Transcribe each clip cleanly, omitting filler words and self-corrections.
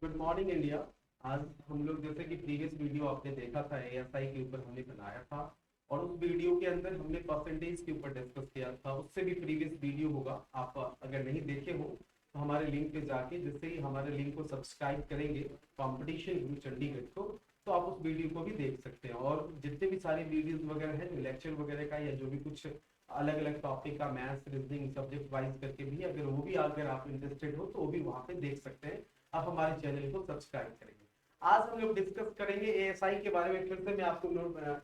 Good morning India. आज हम लोग जैसे कि प्रीवियस वीडियो आपने देखा था एएसआई के ऊपर हमने बनाया था और उस वीडियो के अंदर हमने परसेंटेज के ऊपर डिस्कस किया था। उससे भी प्रीवियस वीडियो होगा, आप अगर नहीं देखे हो तो हमारे लिंक पे जाके जैसे ही हमारे लिंक को सब्सक्राइब करेंगे कंपटीशन गुरु चंडीगढ़ को, तो आप उस वीडियो को भी देख सकते हैं। और जितने भी सारे वीडियोस वगैरह हैं लेक्चर वगैरह का या जो भी कुछ अलग अलग टॉपिक का मैथ्स रीजनिंग सब्जेक्ट वाइज करके भी अगर वो भी अगर आप इंटरेस्टेड हो तो वो भी वहां पे देख सकते हैं। आप हमारे चैनल को सब्सक्राइब करेंगे। आज हम लोग डिस्कस करेंगे एएसआई के बारे में। फिर से मैं आपको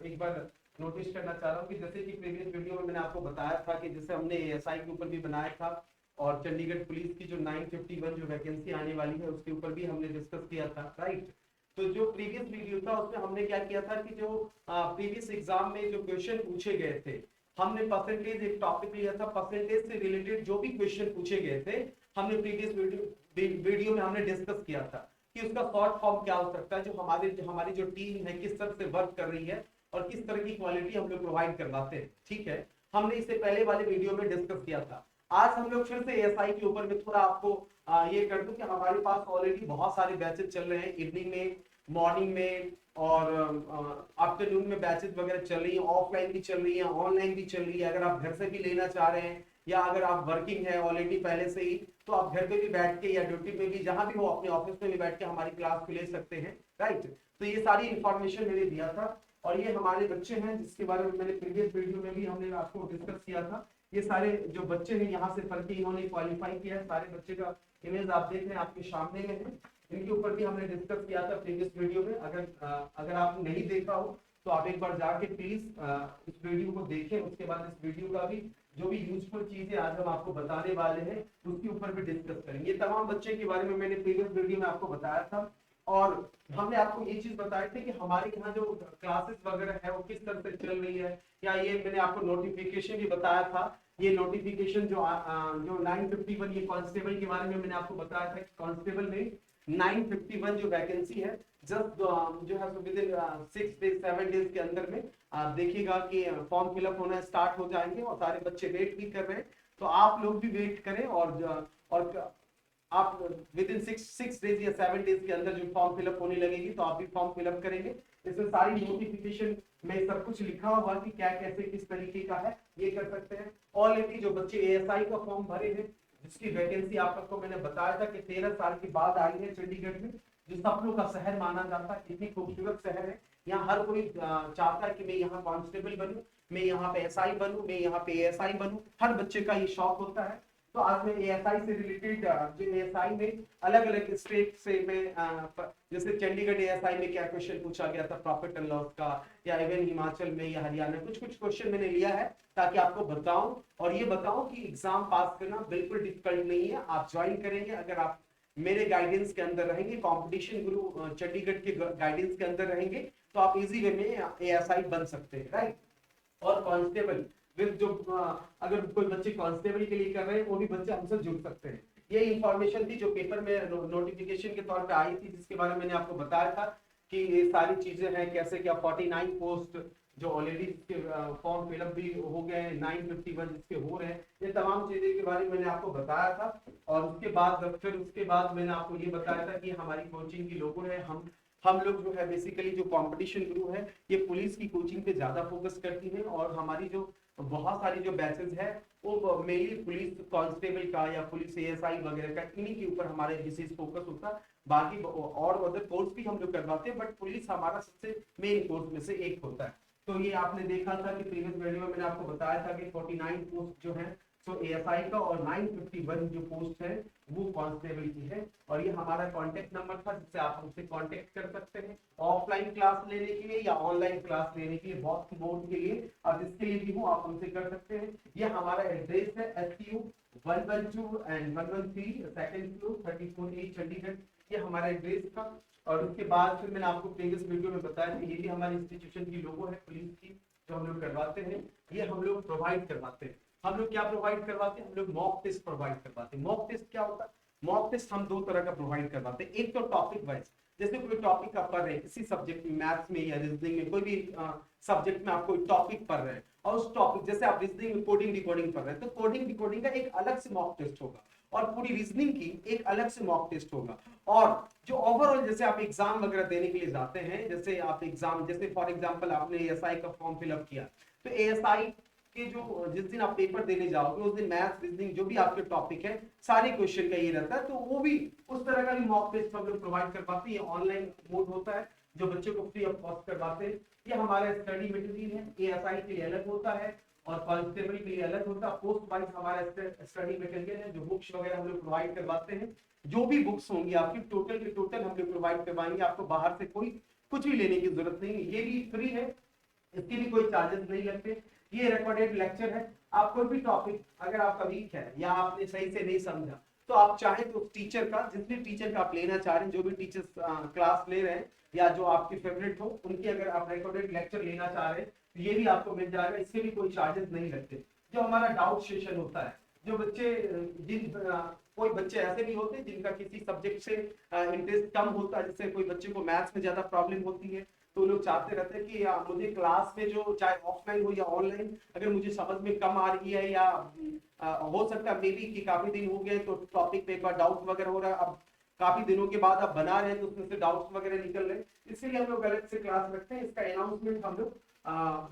एक बार नोटिस करना चाह रहा हूँ कि जैसे कि प्रीवियस वीडियो में मैंने आपको बताया था कि जैसे हमने एएसआई के ऊपर भी बनाया था और चंडीगढ़ पुलिस की जो 951 जो वैकेंसी आने वाली है उसके ऊपर भी हमने डिस्कस किया था, राइट। तो जो प्रीवियस वीडियो था उसमें हमने क्या किया था कि जो प्रीवियस एग्जाम में जो क्वेश्चन पूछे गए थे, हमने परसेंटेज एक टॉपिक लिया था, परसेंटेज से रिलेटेड जो भी क्वेश्चन पूछे गए थे हमने प्रीवियस वीडियो में हमने डिस्कस किया था कि उसका शॉर्ट फॉर्म क्या हो सकता है, जो हमारी जो टीम है किस तरह से वर्क कर रही है और किस तरह की क्वालिटी हम लोग प्रोवाइड करवाते हैं। ठीक है, हमने इससे पहले वाले वीडियो में डिस्कस किया था। आज हम लोग फिर से एएसआई के ऊपर में थोड़ा आपको ये कर दूं कि हमारे पास ऑलरेडी बहुत सारे बैचेस चल रहे हैं, इवनिंग में, मॉर्निंग में और आफ्टरनून में बैचेस वगैरह चल रही है, ऑफलाइन भी चल रही है, ऑनलाइन भी चल रही है। अगर आप घर से भी लेना चाह रहे हैं या अगर आप वर्किंग है ऑलरेडी पहले से ही, तो आप घर पे भी बैठ के या ड्यूटी में भी जहां भी हो अपने ऑफिस में भी बैठ के हमारी क्लास को ले सकते हैं, राइट। तो ये सारी इंफॉर्मेशन मैंने दिया था और ये हमारे बच्चे हैं जिसके बारे में मैंने प्रीवियस वीडियो में भी हमने आपको डिस्कस किया था। ये सारे जो बच्चे हैं यहाँ से पढ़ के इन्होंने क्वालिफाई किया है, सारे बच्चे का इमेज आप देख रहे हैं आपके सामने में है। इनके ऊपर भी हमने डिस्कस किया था प्रीवियस वीडियो में। अगर आप नहीं देखा हो तो आप एक बार जाके प्लीज इस वीडियो को देखें। उसके बाद इस वीडियो का भी जो भी यूजफुल चीजें आज हम आपको बताने वाले हैं उसके ऊपर भी डिस्कस करेंगे। ये तमाम बच्चे के बारे में मैंने प्रीवियस वीडियो में आपको बताया था और हमने आपको ये चीज बताई थी कि हमारे यहाँ जो क्लासेस वगैरह है वो किस तरह से चल रही है। या ये मैंने आपको नोटिफिकेशन भी बताया था, ये नोटिफिकेशन जो 951 ये कांस्टेबल के बारे में मैंने आपको बताया था कि कांस्टेबल में 951 जो वैकेंसी है जस्ट जो है विद इन 6 डेज 7 डेज के अंदर में आप देखिएगा कि फॉर्म फिलअप होना स्टार्ट हो जाएंगे और सारे बच्चे वेट भी कर रहे हैं। तो आप लोग भी वेट करें और आप विद इन 6 डेज या 7 डेज के अंदर जो फॉर्म फिलअप होने लगेगी तो आप भी फॉर्म फिलअप करेंगे। इसमें सारी नोटिफिकेशन में सब कुछ लिखा हुआ कि क्या कैसे किस तरीके का है ये कर सकते हैं। ऑलरेडी जो बच्चे एएसआई का फॉर्म भरे हैं जिसकी वैकेंसी आप लोग को मैंने बताया था कि 13 साल के बाद आई है चंडीगढ़ में, जो सपनों का शहर माना जाता है, इतनी खूबसूरत शहर है। यहाँ हर कोई चाहता है कि मैं यहाँ कांस्टेबल बनूं, मैं यहाँ पे एसआई बनूं, मैं यहाँ पे एएसआई बनूं, हर बच्चे का ये शौक होता है। तो आज मैं एएसआई से रिलेटेड जो एएसआई में अलग अलग स्टेट से मैं जैसे चंडीगढ़ एएसआई में क्या क्वेश्चन पूछा गया था प्रॉफिट एंड लॉस का, या इवन हिमाचल में या हरियाणा कुछ कुछ क्वेश्चन मैंने लिया है ताकि आपको बताऊं और ये बताऊं कि एग्जाम पास करना बिल्कुल डिफिकल्ट नहीं है। आप ज्वाइन करेंगे अगर आप मेरे गाइडेंस के अंदर रहेंगे, कंपटीशन गुरु चंडीगढ़ के गाइडेंस के अंदर रहेंगे, तो आप इजी वे में एएसआई बन सकते हैं, राइट। और कांस्टेबल विद जो अगर कोई बच्चे कांस्टेबल के लिए कर रहे हैं वो भी बच्चे हमसे जुड़ सकते हैं। ये इंफॉर्मेशन थी जो पेपर में नोटिफिकेशन के तौर पे आई थी जिसके बारे में मैंने आपको बताया था कि ये सारी चीजें हैं कैसे क्या 49 पोस्ट जो ऑलरेडी फॉर्म फिलअप भी हो गए, 951 जिसके हो रहे हैं, ये तमाम चीजें के बारे में मैंने आपको बताया था। और उसके बाद मैंने आपको ये बताया था कि हमारी कोचिंग की लोगों है, हम लोग जो है बेसिकली जो कंपटीशन गुरु है ये पुलिस की कोचिंग पे ज्यादा फोकस करती है और हमारी जो बहुत सारी जो बैचेस है वो मेनली पुलिस कांस्टेबल का या पुलिस एएसआई वगैरह का इन्हीं के ऊपर हमारे विशेष फोकस होता है। बाकी और अदर कोर्स भी हम लोग करवाते हैं बट पुलिस हमारा सबसे मेन कोर्स में से एक होता है। तो ये आपने देखा था कि प्रीवियस वीडियो में मैंने आपको बताया था कि 49 पोस्ट जो है तो एएसआई का और 951 जो पोस्ट है वो कांस्टेबल की है। और ये हमारा कांटेक्ट नंबर था जिससे आप हमसे कांटेक्ट कर सकते हैं ऑफलाइन क्लास लेने के लिए या ऑनलाइन क्लास लेने के लिए, बहुत मोड के लिए और जिसके लिए भी हो आप हमसे कर सकते हैं। ये हमारा एड्रेस है STU 112 and 113 second floor 34A Chandigarh, ये हमारा एड्रेस था। और उसके बाद फिर मैंने आपको प्रीवियस वीडियो में बताया था ये भी हमारी इंस्टीट्यूशन की लोगो है पुलिस की जो हम लोग करवाते हैं, ये हम लोग प्रोवाइड करवाते हैं। हम लोग क्या प्रोवाइड करवाते हैं, हम लोग मॉक टेस्ट प्रोवाइड करवाते हैं। मॉक टेस्ट क्या होता है, मॉक टेस्ट हम दो तरह का प्रोवाइड करवाते हैं। एक तो टॉपिक वाइज, जैसे कोई टॉपिक आप पढ़ रहे हैं किसी सब्जेक्ट में, मैथ्स में या रीजनिंग में, कोई भी सब्जेक्ट में आप कोई टॉपिक पढ़ रहे हैं और उस टॉपिक जैसे आप रीजनिंग में कोडिंग डिकोडिंग पढ़ रहे हैं तो कोडिंग डिकोडिंग का एक अलग से मॉक टेस्ट होगा और पूरी रीजनिंग की एक अलग से मॉक टेस्ट होगा। और जो ओवरऑल जैसे आप एग्जाम वगैरह देने के लिए जाते हैं, जैसे आप एग्जाम, जैसे फॉर एग्जांपल आपने एएसआई का फॉर्म फिलअप किया, तो एएसआई के जो जिस दिन आप पेपर देने जाओगे उस दिन मैथ्स रीजनिंग जो भी आपके टॉपिक है सारे क्वेश्चन का ये रहता है, तो वो भी उस तरह का भी मॉक टेस्ट हम लोग प्रोवाइड कर पाते हैं। ऑनलाइन मोड होता है जो बच्चे को फ्री ऑफ कॉस्ट करवाते हैं। ये हमारा स्टडी मटेरियल है, एएसआई के लिए अलग होता है और कांस्टेबल के लिए अलग होता है। पोस्ट वाइज हमारा स्टडी मटेरियल है, जो बुक्स वगैरह हम लोग प्रोवाइड करवाते हैं। जो भी बुक्स होंगी आपकी टोटल के टोटल हम लोग प्रोवाइड करवाएंगे, आपको बाहर से कोई कुछ भी लेने की जरूरत नहीं है। ये भी फ्री है, इसके भी कोई चार्जेस नहीं लगते। ये रिकॉर्डेड लेक्चर है। आप कोई भी टॉपिक अगर आपका वीक है या आपने सही से नहीं समझा, तो आप चाहें तो उस टीचर का, जिस भी टीचर का आप लेना चाह रहे हैं, जो भी टीचर्स क्लास ले रहे हैं या जो आपके फेवरेट हो, उनकी अगर आप रिकॉर्डेड लेक्चर लेना चाह रहे हैं तो ये भी आपको मिल जाएगा। इसके भी कोई चार्जेस नहीं लगते। जो हमारा डाउट सेशन होता है, जो बच्चे कोई बच्चे ऐसे भी होते हैं जिनका किसी सब्जेक्ट से इंटरेस्ट कम होता है, जैसे कोई बच्चे को मैथ्स में ज्यादा प्रॉब्लम होती है, तो लोग चाहते रहते हैं कि मुझे क्लास में जो चाहे ऑफलाइन हो या ऑनलाइन, अगर मुझे समझ में कम आ रही है या हो सकता है मे बी कि काफी दिन हो गए तो टॉपिक पे एक बार डाउट वगैरह हो रहा है, अब काफी दिनों के बाद आप बना रहे हैं तो उसमें से डाउट्स वगैरह निकल रहे हैं, इसलिए हम लोग अलग से क्लास रखते हैं। इसका अनाउंसमेंट हम लोग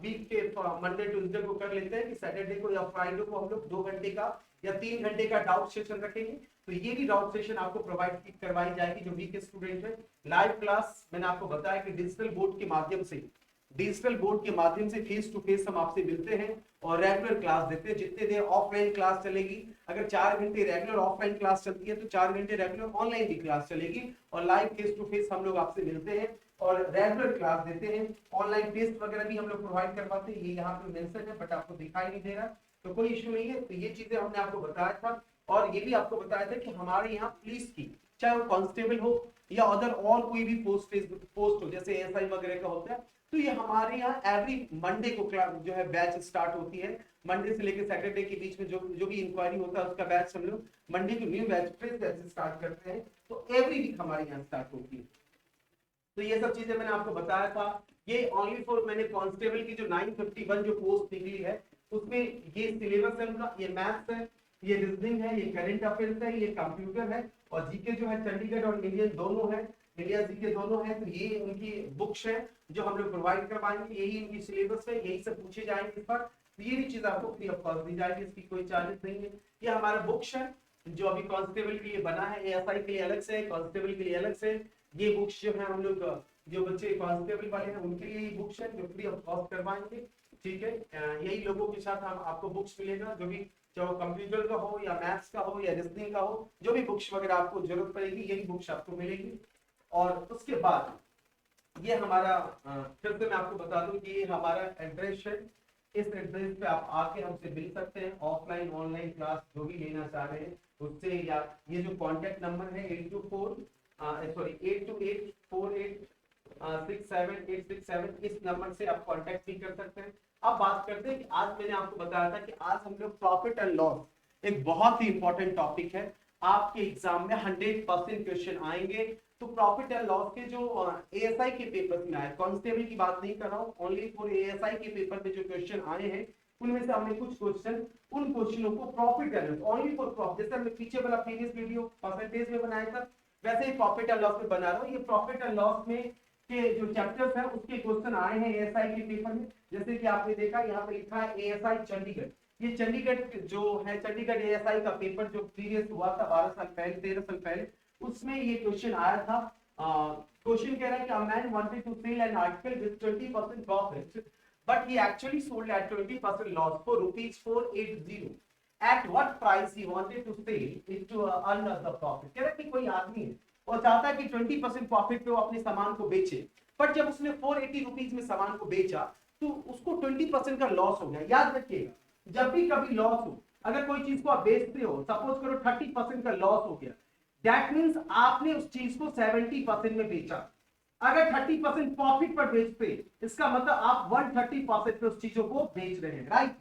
वीक के मंडे ट्यूसडे को कर लेते हैं कि सैटरडे को या फ्राइडे को हम लोग 2 घंटे का या 3 घंटे का डाउट सेशन रखेंगे। तो ये भी डाउट सेशन आपको प्रोवाइड करवाई जाएगी जो वीक के स्टूडेंट है। लाइव क्लास मैंने आपको बताया कि डिजिटल बोर्ड के माध्यम से फेस टू फेस हम आपसे मिलते हैं और रेगुलर क्लास देते हैं। जितने देर ऑफलाइन क्लास चलेगी, अगर 4 घंटे रेगुलर ऑफलाइन क्लास चलती है तो 4 घंटे रेगुलर ऑनलाइन भी क्लास चलेगी और लाइव फेस टू फेस हम लोग आपसे मिलते हैं और रेगुलर क्लास देते हैं। ऑनलाइन टेस्ट वगैरह भी हम लोग प्रोवाइड करवाते हैं, ये यहाँ पे मेंशन है बट आपको दिखाई नहीं दे रहा, तो कोई इश्यू नहीं है। तो ये चीजें हमने आपको बताया था और ये भी आपको बताया था कि हमारे यहाँ पुलिस की, चाहे वो कांस्टेबल हो या अदर और कोई भी पोस्ट हो, जैसे एएसआई वगैरह का होता है, तो ये हमारे यहाँ एवरी मंडे को क्लास जो है बैच स्टार्ट होती है। मंडे से लेकर सैटरडे के बीच में जो भी इंक्वायरी होता है उसका बैच हम लोग मंडे को new batch fresh batch start करते हैं, तो एवरी वीक हमारे यहाँ स्टार्ट होती है। तो ये सब चीजें मैंने आपको बताया था। ये ओनली फॉर मैंने कांस्टेबल की जो 951 जो पोस्ट निकली है उसमें ये सिलेबस है उनका, ये मैथ्स है, ये रीजनिंग है, ये करंट अफेयर्स है, ये कंप्यूटर है और जीके जो है चंडीगढ़ और इंडियन दोनों है, इंडिया जीके दोनों है। तो ये उनकी बुक्स है जो हम लोग प्रोवाइड करवाएंगे, यही इनकी सिलेबस है, यही सब पूछे जाएंगे इस पर। तो ये भी चीज आपको फ्री ऑफ कॉस्ट दी जाएगी, इसकी कोई चार्जेस नहीं है। ये हमारा बुक्स है जो अभी कांस्टेबल के लिए बना है, एएसआई के लिए अलग से, कांस्टेबल के लिए अलग से। ये बुक्स जो है हम लोग जो बच्चे कांस्टेबल वाले हैं उनके लिए ये बुक्स है जो फ्री ऑफ कॉस्ट करवाएंगे, ठीक है। यही लोगों के साथ हम आपको बुक्स मिलेगा, जो भी चाहे कंप्यूटर का हो या मैथ्स का हो या रीजनिंग का हो, जो भी बुक्स वगैरह आपको जरूरत पड़ेगी यही बुक्स आपको मिलेगी। और उसके बाद ये हमारा फिर से मैं आपको बता दूं कि ये हमारा एड्रेस है, इस एड्रेस पे आप आके हमसे मिल सकते हैं। ऑफलाइन ऑनलाइन क्लास जो भी लेना चाह रहे हैं उससे, या ये जो कॉन्टेक्ट नंबर है 8246867867867, इस नंबर से आप कांटेक्ट भी कर सकते हैं। अब बात करते हैं कि आज मैंने आपको बताया था कि आज हम लोग प्रॉफिट एंड लॉस, एक बहुत ही इंपॉर्टेंट टॉपिक है, आपके एग्जाम में 100% क्वेश्चन आएंगे। तो प्रॉफिट एंड लॉस के जो एएसआई के पेपर में आए, कांस्टेबल की बात नहीं कर रहा हूँ, ओनली फॉर एएसआई के पेपर में जो क्वेश्चन आए हैं उनमें से हमने कुछ क्वेश्चन, उन क्वेश्चनों को profit and loss, only for profit, जैसे हमने पीछे वाला प्रीवियस वीडियो परसेंटेज में बनाया था वैसे ही प्रॉफिट एंड लॉस में बना रहा हूँ। ये प्रॉफिट एंड लॉस में के जो चैप्टर्स हैं उसके क्वेश्चन आए हैं एएसआई के पेपर में। जैसे कि आपने देखा यहाँ पे लिखा है एएसआई चंडीगढ़, ये चंडीगढ़ जो है चंडीगढ़ एएसआई का पेपर जो प्रीवियस हुआ था 12 साल पहले 13 साल पहले, उसमें ये क्वेश्चन आया था। क्वेश्चन कह रहा है कि a man wanted to sell an article with 20% profit but he actually sold at 20% loss for rupees 480. At what price he wanted to sell it to earn the profit? कह रहा है कि कोई आदमी है और चाहता है कि 20% प्रॉफिट पे वो अपने सामान को बेचे, पर जब उसने 480 रुपीज में सामान को बेचा तो उसको 20% का लॉस हो गया। याद रखिएगा, जब भी कभी लॉस हो, अगर कोई चीज को आप बेचते हो, सपोज करो 30% का लॉस हो गया, दैट मींस आपने उस चीज को 70% में बेचा। अगर 30% प्रॉफिट पर बेचते, इसका मतलब आप 130% पे उस चीजों को बेच रहे हैं, राइट।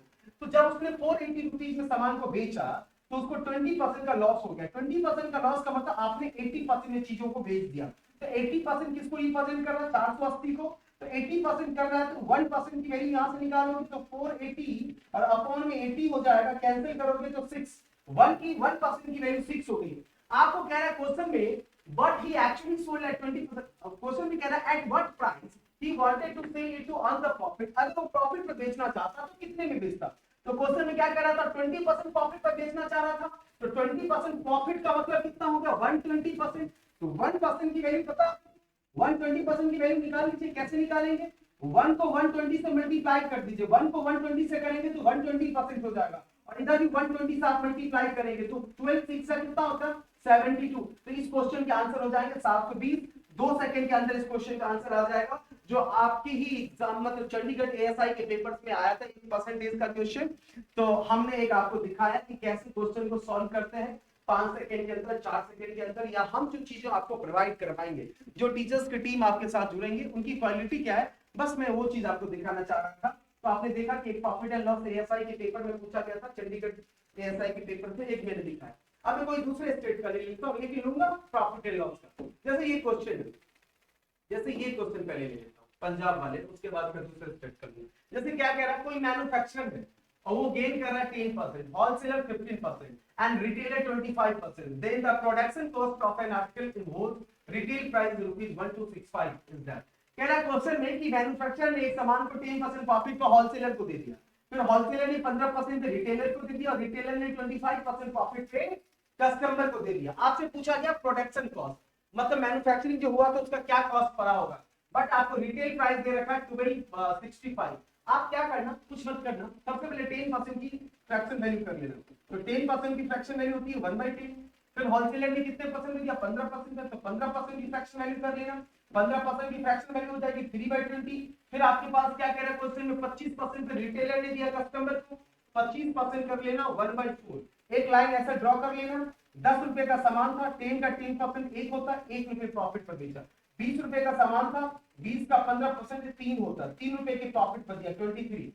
तो जब उसने 480 रुपीज में सामान को बेचा तो उसको 20% का लॉस हो गया। 20% का लॉस का मतलब आपने 80% में चीजों को बेच दिया। तो 80% किसको रिप्रेजेंट कर रहा है? 480 को। तो 80% कर रहा है तो 1% की वैल्यू यहां से निकालोगे तो 480 और अपॉन में 80 हो जाएगा, कैंसिल करोगे तो 6, 1% की वैल्यू 6 हो गई। आपको कह रहा है क्वेश्चन में but he actually sold at 20%, question में कह रहा है at what price he wanted to sell it to earn the profit. अगर वो प्रॉफिट पे बेचना चाहता तो कितने में बेचता? तो क्वेश्चन में क्या कर रहा था, 20% प्रॉफिट पर बेचना चाह रहा था, तो 20% प्रॉफिट का मतलब कितना हो गया 120%। तो 1% की वैल्यू पता, 120% की वैल्यू निकाल लीजिए। कैसे निकालेंगे, 1 को 120 से मल्टीप्लाई कर दीजिए, 1 को 120 से करेंगे तो 120% हो जाएगा, और इधर भी 120 से आप मल्टीप्लाई करेंगे तो 12 6 से कितना होता है 72। तो इस क्वेश्चन के आंसर हो जाएंगे 720। 2 सेकंड के अंदर इस क्वेश्चन का आंसर आ जाएगा, जो आपकी ही एग्जाम मतलब चंडीगढ़ एएसआई के पेपर्स में आया था इन परसेंटेज का क्वेश्चन। तो हमने एक आपको दिखाया कि कैसे क्वेश्चन को सॉल्व करते हैं 5 सेकंड के अंदर, 4 सेकंड के अंदर, या हम जो चीजें आपको प्रोवाइड करवाएंगे, जो टीचर्स की टीम आपके साथ जुड़ेंगे उनकी क्वालिटी क्या है, बस मैं वो चीज आपको दिखाना चाह रहा था। तो आपने देखा कि एक प्रॉफिट एंड लॉस एएसआई के पेपर में पूछा गया था, चंडीगढ़ एएसआई के पेपर से एक मैंने दिखाया। अब मैं कोई दूसरे स्टेट का ले लेता हूं, लेकिन लूंगा प्रॉफिट एंड लॉस का। जैसे ये क्वेश्चन है, जैसे ये क्वेश्चन पहले ले लेता हूं पंजाब वाले, उसके बाद फिर दूसरे स्टेट कर लूंगा। जैसे क्या कह रहा है, कोई मैन्युफैक्चरर है और वो गेन कर रहा है 10%, wholesaler 15% and retailer 25%, then the production cost of an article in whole retail price rupees 1265 is that। कह रहा है क्वेश्चन में कि मैन्युफैक्चरर ने एक सामान को 10% प्रॉफिट को होलसेलर को दे दिया, फिर होलसेलर ने 15% रिटेलर को दे दिया, और रिटेलर ने 25% प्रॉफिट पे कस्टमर को दे दिया। आपसे पूछा गया प्रोडक्शन कॉस्ट, मतलब मैन्युफैक्चरिंग जो हुआ तो उसका क्या कॉस्ट पड़ा होगा, बट आपको रिटेल प्राइस दे रखा है 1265। आप क्या करना, कुछ मत करना, सबसे पहले 10% की फ्रैक्शन वैल्यू कर लेना। तो 10% की फ्रैक्शन वैल्यू होती है 1/10। फिर होलसेलर ने कितने परसेंट दिया, 15% है, तो 15% की फ्रैक्शन वैल्यू कर लेना। 15% की फ्रैक्शन वैल्यू हो जाएगी 3/20। फिर आपके पास क्या कह रहा है क्वेश्चन में, 25% रिटेलर ने दिया कस्टमर को, 25% कर लेना 1/4। एक लाइन ऐसा ड्रॉ कर लेना, 10 रुपए का सामान था, 10 का 10% 1 होता है, 1 रुपए प्रॉफिट पर बेचा। 20 रुपए का सामान था, 20 का 15% 3 होता है, 3 रुपए के प्रॉफिट पर दिया 23।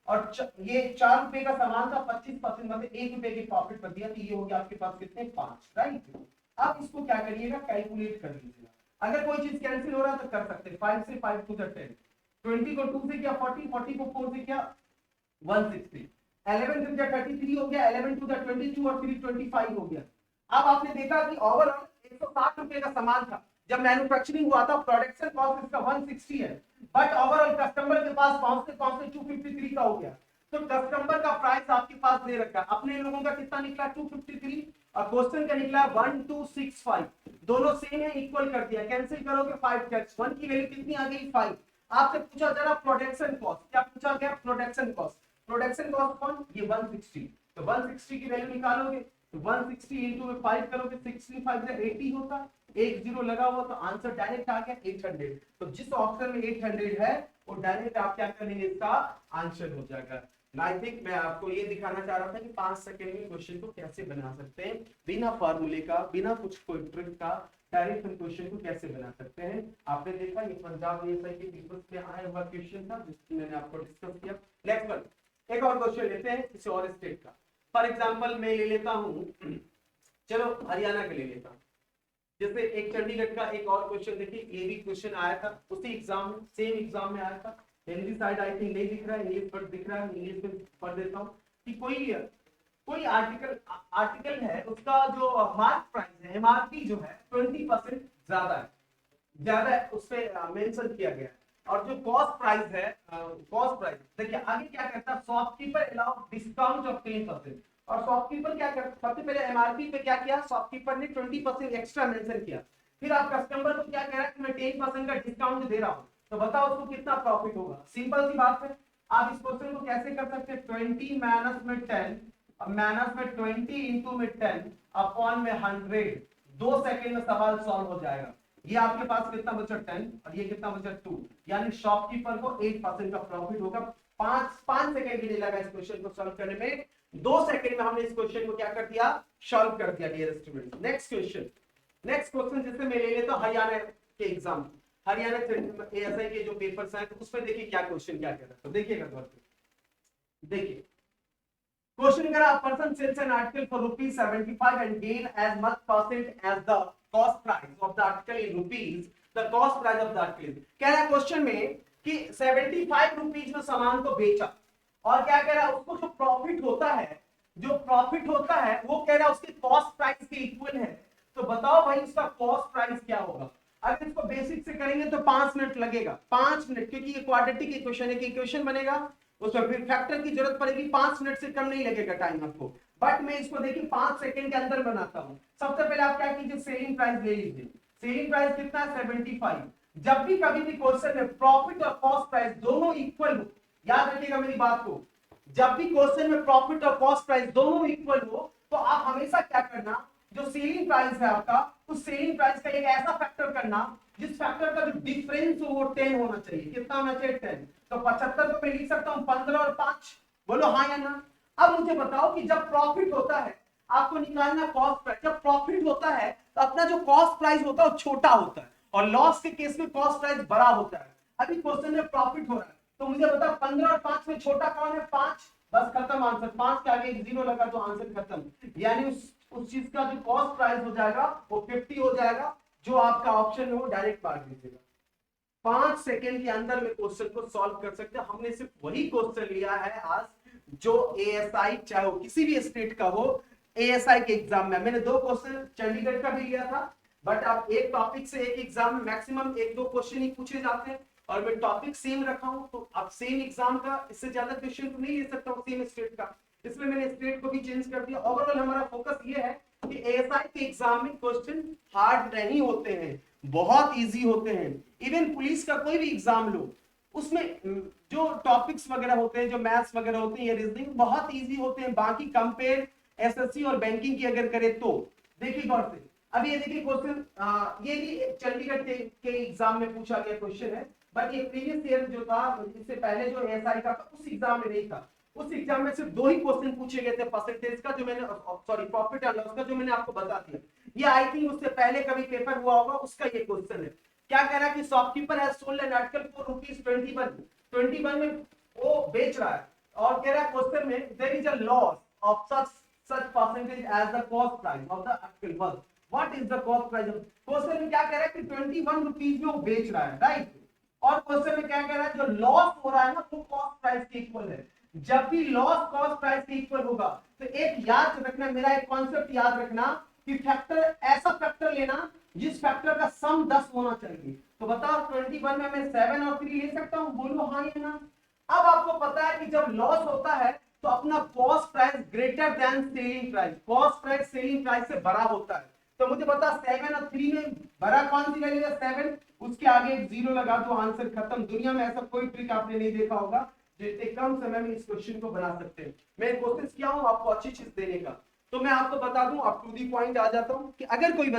और ये 4 रुपए का सामान था, 25% मतलब 1 रुपए के प्रॉफिट पर दिया, तो ये हो गया आपके पास कितने 5, राइट। अब इसको क्या करिएगा, कैलकुलेट कर लीजिएगा। अगर कोई चीज कैंसिल हो रहा है तो कर सकते हैं, 5 से 5 टू 10, 20 को 2 से किया 40, 40 को 4 से किया 160, 11 से 33 हो गया, 11 टू 22 और 3 25 हो गया। अब आपने देखा कि ओवरऑल 160 रुपए का सामान था जब मैन्युफैक्चरिंग हुआ था, प्रोडक्शन कॉस्ट इसका 160 है, बट ओवरऑल कस्टमर के पास पहुंचते पहुंचते 253 का हो गया। तो कस्टमर का प्राइस आपके पास दे रखा है, अपने लोगों का कितना निकला 253, और क्वेश्चन का निकला 1265। दोनों सेम है, इक्वल कर दिया, कैंसिल करोगे 5 टैक्स, 1 की वैल्यू कितनी आ गई 5। आपसे पूछा जरा प्रोडक्शन कॉस्ट, क्या पूछा गया प्रोडक्शन कॉस्ट, प्रोडक्शन कॉस्ट कौन, ये 160। तो 160 की वैल्यू निकालोगे तो 160 इंटू में 5 करोगे, 65 से 80 होता, एक जीरो लगा हुआ, तो आंसर डायरेक्ट आ गया 800। तो जिस ऑप्शन में 800 है वो डायरेक्ट आप क्या करेंगे, इसका आंसर हो जाएगा। आई थिंक मैं आपको ये दिखाना चाह रहा था कि 5 सेकंड में क्वेश्चन को कैसे बना सकते हैं, बिना फार्मूले का, बिना कुछ कोई ट्रिक का, डायरेक्ट हम क्वेश्चन को कैसे बना सकते हैं। आपने देखा ये पंजाब एएसआई के पेपर्स में आया हुआ क्वेश्चन था जिसको मैंने आपको डिस्कस किया। नेक्स्ट वन, एक और क्वेश्चन लेते हैं किसी और स्टेट का। फॉर एग्जांपल मैं ले लेता हूं, चलो हरियाणा का ले लेता हूं। जैसे एक चंडीगढ़ का एक और क्वेश्चन देखिए, ये भी क्वेश्चन आया था उसी एग्जाम में, सेम एग्जाम में आया था। हिंदी साइड आई थिंक नहीं दिख रहा है, इंग्लिश पर दिख रहा है, इंग्लिश में पढ़ देता हूं कि कोई आर्टिकल है, उसका जो मार्क प्राइस है, एमआरपी जो है 20% ज्यादा है, उस पे मेंशन किया गया है। और जो कॉस्ट प्राइस है, कॉस्ट प्राइस देखिए आगे क्या कहता है, शॉपकीपर अलाउ डिस्काउंट ऑफ 10%। और शॉपकीपर क्या करता है, सबसे पहले एमआरपी पे क्या किया, शॉपकीपर ने 20% एक्स्ट्रा मेंशन किया। फिर आप कस्टमर को क्या कह रहा है कि मैं 10% का डिस्काउंट दे रहा हूं, तो बताओ उसको कितना प्रॉफिट होगा। सिंपल सी बात है, आप इस क्वेश्चन को कैसे कर सकते हैं, 20 माइनस में 10, माइनस में 20 इंटू में 10 अपॉन में 100। 2 सेकंड में सवाल सॉल्व हो जाएगा। ये आपके पास कितना बचा 10 और ये कितना बचा 2, यानी शॉपकीपर को 8% का प्रॉफिट होगा। 5 सेकंड के लिए लगा इस क्वेश्चन को सॉल्व करने में, 2 सेकंड में हमने इस क्वेश्चन को क्या कर दिया, सॉल्व कर दिया डियर स्टूडेंट। नेक्स्ट क्वेश्चन जैसे मैं ले लेता हूं हरियाणा के एग्जाम, हरियाणा एएसआई के जो पेपर्स हैं उसमें देखिए क्या क्वेश्चन क्या कह रहा है, तो देखिएगा गौर से। देखिए क्वेश्चन करा, person sells an article for ₹75 and gain as much percent as the cost price of the article in rupees, the cost price of the article. कह रहा है क्वेश्चन में कि 75 रुपीज में सामान को बेचा, और क्या कह रहा है उसको जो प्रॉफिट होता है जो प्रॉफिट होता है वो कह रहा है उसके कॉस्ट प्राइस के इक्वल है। तो बताओ भाई उसका कॉस्ट प्राइस क्या होगा। अगर इसको बेसिक से करेंगे तो 5 मिनट लगेगा, 5 मिनट, क्योंकि ये क्वाड्रेटिक इक्वेशन है कि इक्वेशन बनेगा उसमें फिर फैक्टर की जरूरत पड़ेगी, 5 मिनट से कम नहीं लगेगा टाइम आपको। बट मैं इसको देखिए 5 सेकंड के अंदर बनाता हूं। सबसे पहले आप क्या कीजिए, सेलिंग प्राइस ले लीजिए। सेलिंग प्राइस कितना है, 75। जब भी कभी भी क्वेश्चन में प्रॉफिट और कॉस्ट प्राइस दोनों इक्वल हो, याद रखिएगा मेरी बात को, जब भी क्वेश्चन में प्रॉफिट और कॉस्ट प्राइस दोनों इक्वल हो तो आप हमेशा क्या करना, जो सेलिंग प्राइस है आपका, उस सेलिंग प्राइस का एक ऐसा फैक्टर करना जिस फैक्टर का जो डिफरेंस हो वो 10 होना चाहिए। कितना होना चाहिए, 10। तो 75 को मैं लिख सकता हूं 15 और 5। बोलो हाँ या ना। अब मुझे बताओ कि जब प्रॉफिट होता है आपको निकालना कॉस्ट प्राइस, जब प्रॉफिट होता है तो अपना जो कॉस्ट प्राइस होता है वो छोटा होता है और लॉस के केस में कॉस्ट प्राइस बड़ा होता है। अभी क्वेश्चन में प्रॉफिट हो रहा है तो मुझे बता 15 और 5 में छोटा कौन है, 5। बस खत्म आंसर, 5 के आगे एक जीरो लगा तो आंसर खत्म। यानी उस चीज का जो कॉस्ट प्राइस हो जाएगा वो 50 हो जाएगा, जो आपका ऑप्शन है वो डायरेक्ट मार दीजिएगा। 5 सेकेंड के अंदर में क्वेश्चन को सॉल्व कर सकते हैं। हमने सिर्फ वही क्वेश्चन लिया है आज जो एएसआई, चाहे वो किसी भी स्टेट का हो, एएसआई के एग्जाम में मैंने 2 क्वेश्चन चंडीगढ़ का भी लिया था। बट आप एक टॉपिक से एक एग्जाम में मैक्सिमम 1-2 क्वेश्चन ही पूछे जाते हैं और मैं टॉपिक सेम रखा हूं तो आप सेम एग्जाम का इससे ज्यादा क्वेश्चन तो नहीं ले सकता हूं सेम स्टेट का, इसलिए मैंने स्टेट को भी चेंज कर दिया। ओवरऑल हमारा फोकस ये है कि एएसआई के एग्जाम में क्वेश्चन हार्ड नहीं होते हैं, बहुत इजी होते हैं। इवन पुलिस का कोई भी एग्जाम लो उसमें जो टॉपिक्स वगैरह होते हैं, जो मैथ्स वगैरह होते हैं या रीजनिंग बहुत इजी होते हैं। बाकी कंपेयर एसएससी और बैंकिंग की अगर करें तो देखिए गौर से, अब ये देखिए क्वेश्चन, ये भी चंडीगढ़ के एग्जाम में पूछा गया क्वेश्चन है। बट ये प्रीवियस ईयर जो था, इससे पहले जो एएसआई का उस एग्जाम में नहीं था। उस एग्जाम में सिर्फ 2 ही क्वेश्चन पूछे गए थे परसेंटेज का, जो मैंने सॉरी प्रॉफिट एंड लॉस का, जो मैंने आपको बता दिया। ये आई थिंक उससे पहले कभी पेपर हुआ होगा, उसका ये क्वेश्चन है। क्या कह रहा है कि shopkeeper has sold N article for ₹21 में वो बेच रहा है और कह रहा है क्वेश्चन में there is a loss of such percentage as the cost price of the article was, what is the cost price of, question में क्या कह रहा है कि ₹21 में वो बेच रहा है, राइट। और क्वेश्चन में क्या कह रहा है, जो लॉस हो रहा है ना वो कॉस्ट प्राइस के इक्वल है। जब भी लॉस कॉस्ट प्राइस के इक्वल होगा तो एक याद रखना, मेरा एक कॉन्सेप्ट याद रखना कि फैक्टर, ऐसा फैक्टर लेना जिस फैक्टर का सम 10 होना चाहिए। तो बताओ 21 में मैं 7 और 3 ले सकता हूं, बोलो हाँ या ना। अब आपको पता है कि जब लॉस होता है तो अपना cost price greater than selling price, cost price selling price से बड़ा होता है। तो मुझे बता 7 और 3 में बड़ा कौन सी वैल्यू है, 7, उसके आगे एक जीरो लगा तो आंसर खत्म। दुनिया में ऐसा कोई ट्रिक आपने नहीं देखा होगा जो इतने कम समय में इस क्वेश्चन को बना सकते हैं। मैं कोशिश किया हूं आपको अच्छी चीज देने का। तो मैं आपको बता दूं, आप टू दी पॉइंट आ जाता हूं कि अगर कोई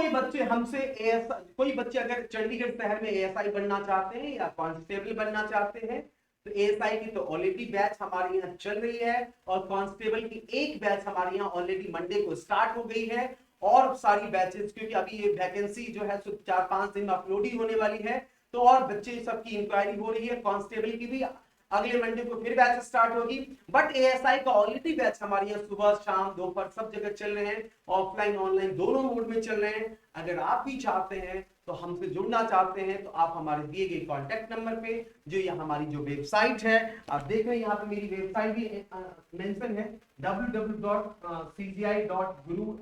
बच्चे हमसे एएसआई, कोई बच्चे अगर चंडीगढ़ शहर में एएसआई बनना चाहते हैं या कांस्टेबल बनना चाहते हैं तो एएसआई की तो ऑलरेडी बैच हमारे यहाँ चल रही है और कांस्टेबल की एक बैच हमारे यहाँ ऑलरेडी मंडे को स्टार्ट हो गई है। और सारी बैचेस, क्योंकि अभी ये वैकेंसी जो है 4-5 दिन में अपलोड ही होने वाली है, तो और बच्चे सबकी इंक्वायरी हो रही है। कांस्टेबल की भी अगले मंडे को फिर बैच स्टार्ट होगी। बट एएसआई का ऑलरेडी बैच हमारे यहाँ सुबह शाम दोपहर सब जगह चल रहे हैं, ऑफलाइन ऑनलाइन दोनों मोड में चल रहे हैं। अगर आप भी चाहते हैं तो हमसे जुड़ना चाहते हैं तो आप हमारे दिए गए कॉन्टेक्ट नंबर पे, जो ये हमारी जो वेबसाइट है, आप देख रहे हैं यहाँ पे मेरी वेबसाइट भी मेंशन है www.cgi.guru,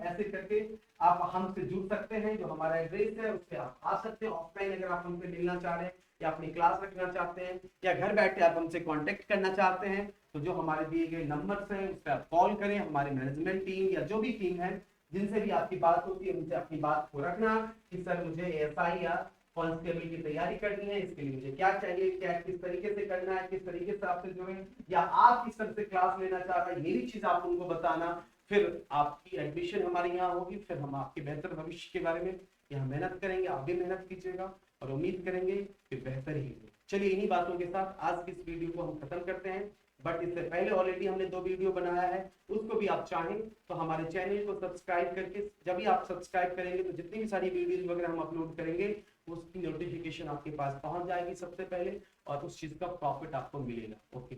ऐसे करके आप हमसे जुड़ सकते हैं। जो हमारा एड्रेस है उस पर आप आ सकते हैं। ऑफलाइन अगर आप हमसे मिलना चाह रहे हैं या अपनी क्लास रखना चाहते हैं या घर बैठे आप हमसे कांटेक्ट करना चाहते हैं तो जो हमारे दिए गए नंबर्स हैं उस पर आप कॉल करें। हमारे मैनेजमेंट टीम या जो भी टीम है जिनसे भी आपकी बात होती है उनसे अपनी बात को रखना कि सर मुझे एएसआई या कांस्टेबल की तैयारी करनी है, इसके लिए मुझे क्या चाहिए, क्या किस तरीके से करना है, किस तरीके से आपसे जुड़े, या आप किस तरह से क्लास लेना चाह रहे हैं, ये भी चीज आप उनको बताना। फिर आपकी एडमिशन हमारे यहाँ होगी, फिर हम आपके बेहतर भविष्य के बारे में यहाँ मेहनत करेंगे, आप भी मेहनत कीजिएगा और उम्मीद करेंगे कि बेहतर ही हो। चलिए इन्हीं बातों के साथ आज की इस वीडियो को हम खत्म करते हैं। बट इससे पहले ऑलरेडी हमने 2 वीडियो बनाया है, उसको भी आप चाहें तो हमारे चैनल को सब्सक्राइब करके, जब भी आप सब्सक्राइब करेंगे तो जितनी भी सारी वीडियोस वगैरह हम अपलोड करेंगे उसकी नोटिफिकेशन आपके पास पहुंच जाएगी सबसे पहले और उस चीज का प्रॉफिट आपको मिलेगा। ओके।